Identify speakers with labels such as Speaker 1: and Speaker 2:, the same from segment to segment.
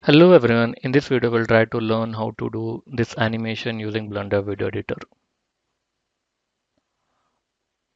Speaker 1: Hello everyone, in this video we'll try to learn how to do this animation using Blender Video Editor.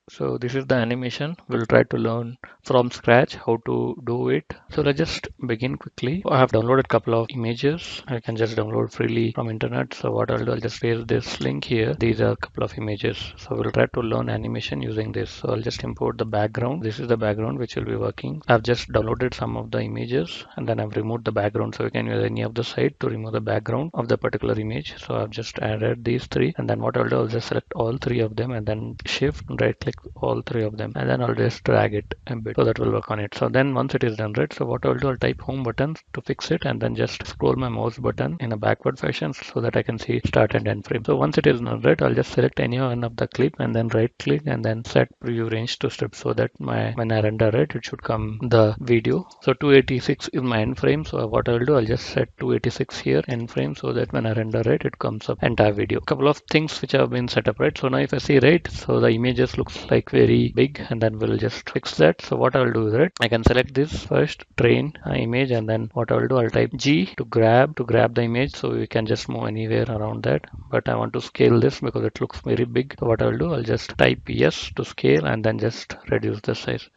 Speaker 1: So this is the animation. We'll try to learn from scratch how to do it. So let's just begin quickly. I have downloaded a couple of images. I can just download freely from internet. So what I'll do, I'll just paste this link here. These are a couple of images. So we'll try to learn animation using this. So I'll just import the background. This is the background which will be working. I've just downloaded some of the images and then I've removed the background. So you can use any of the site to remove the background of the particular image. So I've just added these three and then what I'll do, I'll just select all three of them and then shift and right click all three of them and then I'll just drag it a bit so that will work on it. So then once it is done, right, so what I'll do, I'll type home button to fix it and then just scroll my mouse button in a backward fashion so that I can see start and end frame. So once it is done, right, I'll just select any one of the clip and then right click and then set preview range to strip so that when I render it, it should come the video. So 286 is my end frame. So what I'll do, I'll just set 286 here end frame so that when I render it comes up entire video. Couple of things which have been set up, right? So now if I see right, so the images looks like very big and then we'll just fix that. So what I'll do is right, I can select this first train image and then what I'll do, I'll type G to grab the image so we can just move anywhere around that. But I want to scale this because it looks very big. So what I'll do, I'll just type yes to scale and then just reduce the size.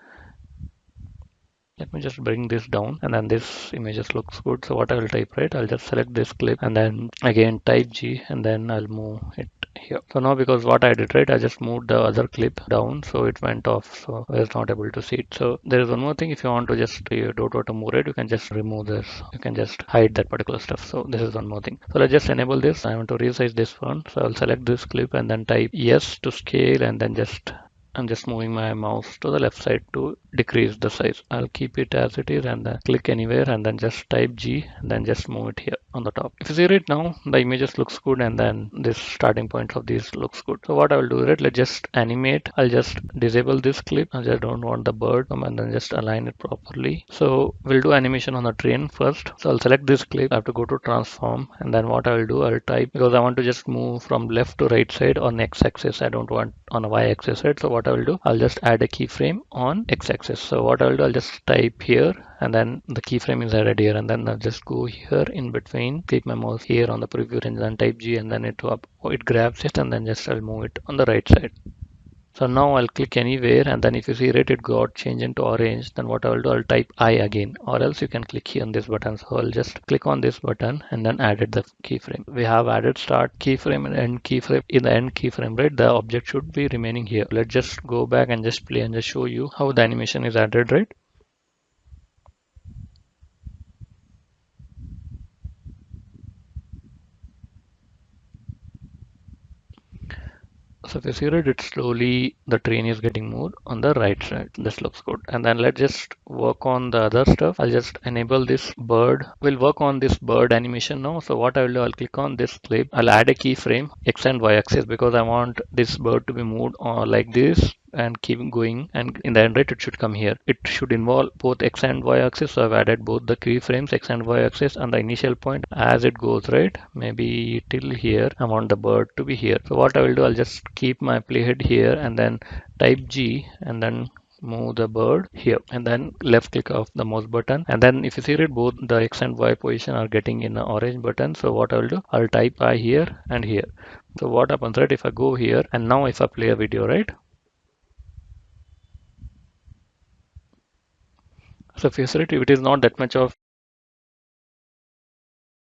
Speaker 1: Let me just bring this down and then this images looks good. So what I will type, right, I'll just select this clip and then again type G and then I'll move it here. So now because what I did, right, I just moved the other clip down so it went off, so I was not able to see it. So there is one more thing. If you want to just you don't want to move it, you can just remove this, you can just hide that particular stuff. So this is one more thing. So let's just enable this. I want to resize this one, so I'll select this clip and then type yes to scale and then I'm just moving my mouse to the left side to decrease the size. I'll keep it as it is and then click anywhere and then just type G and then just move it here on the top. If you see it now, the images looks good and then this starting point of these looks good. So what I will do is let's just animate. I'll just disable this clip. I just don't want the bird and then just align it properly. So we'll do animation on the train first. So I'll select this clip. I have to go to transform and then what I will do, I'll type because I want to just move from left to right side on x-axis. I don't want on a y-axis, right? So what I will do, I'll just add a keyframe on x-axis. So what I'll do, I'll just type here and then the keyframe is added here and then I'll just go here in between, keep my mouse here on the preview range and then type G and then it grabs it and then just I'll move it on the right side. So now I'll click anywhere and then if you see it got changed into orange, then what I will do, I'll type I again or else you can click here on this button. So I'll just click on this button and then added the keyframe. We have added start keyframe and end keyframe. In the end keyframe, right, the object should be remaining here. Let's just go back and just play and just show you how the animation is added, right? So if you see it slowly the train is getting moved on the right side. This looks good. And then let's just work on the other stuff. I'll just enable this bird. We'll work on this bird animation now. So what I will do, I'll click on this clip. I'll add a keyframe X and Y axis because I want this bird to be moved like this and keep going, and in the end rate it should come here. It should involve both X and Y axis, so I've added both the keyframes X and Y axis and the initial point as it goes, right? Maybe till here I want the bird to be here. So what I will do, I'll just keep my playhead here and then type G and then move the bird here and then left click of the mouse button, and then if you see it both the X and Y position are getting in an orange button. So what I will do, I'll type I here and here. So what happens, right, if I go here and now if I play a video, right, so facility, it is not that much of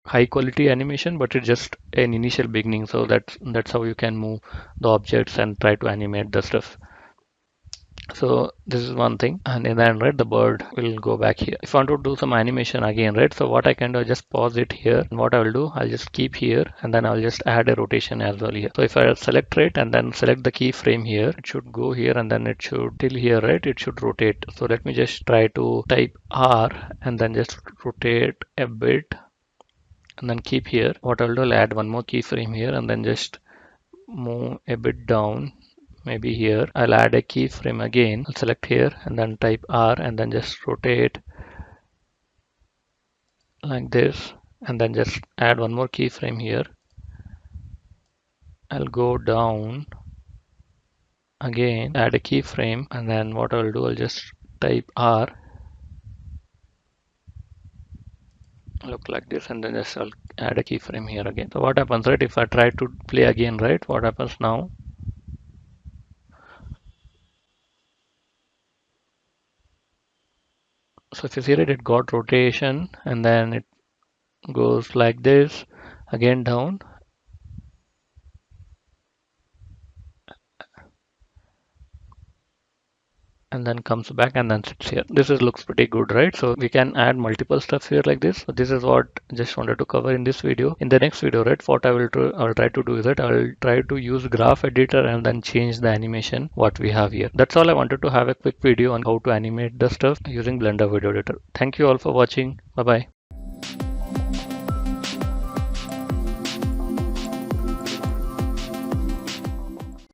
Speaker 1: high quality animation, but it's just an initial beginning. So that's how you can move the objects and try to animate the stuff. So this is one thing, and then right, the bird will go back here. If I want to do some animation again, right, so what I can do, I just pause it here, and what I will do, I'll just keep here and then I'll just add a rotation as well here. So if I select it and then select the keyframe here, it should go here and then it should till here, right, it should rotate. So let me just try to type R and then just rotate a bit and then keep here. What I'll do, I'll add one more keyframe here and then just move a bit down, maybe here. I'll add a keyframe again. I'll select here and then type R and then just rotate like this and then just add one more keyframe here. I'll go down again, add a keyframe, and then what I'll do, I'll just type R look like this, and then just I'll add a keyframe here again. So what happens, right? If I try to play again, right? What happens now? So if you see it, it got rotation, and then it goes like this, again down, and then comes back and then sits here. This is looks pretty good, right? So we can add multiple stuff here like this. So this is what just wanted to cover in this video. In the next video, right, what I'll try to do is that I'll try to use graph editor and then change the animation what we have here. That's all. I wanted to have a quick video on how to animate the stuff using Blender Video Editor. Thank you all for watching. Bye bye.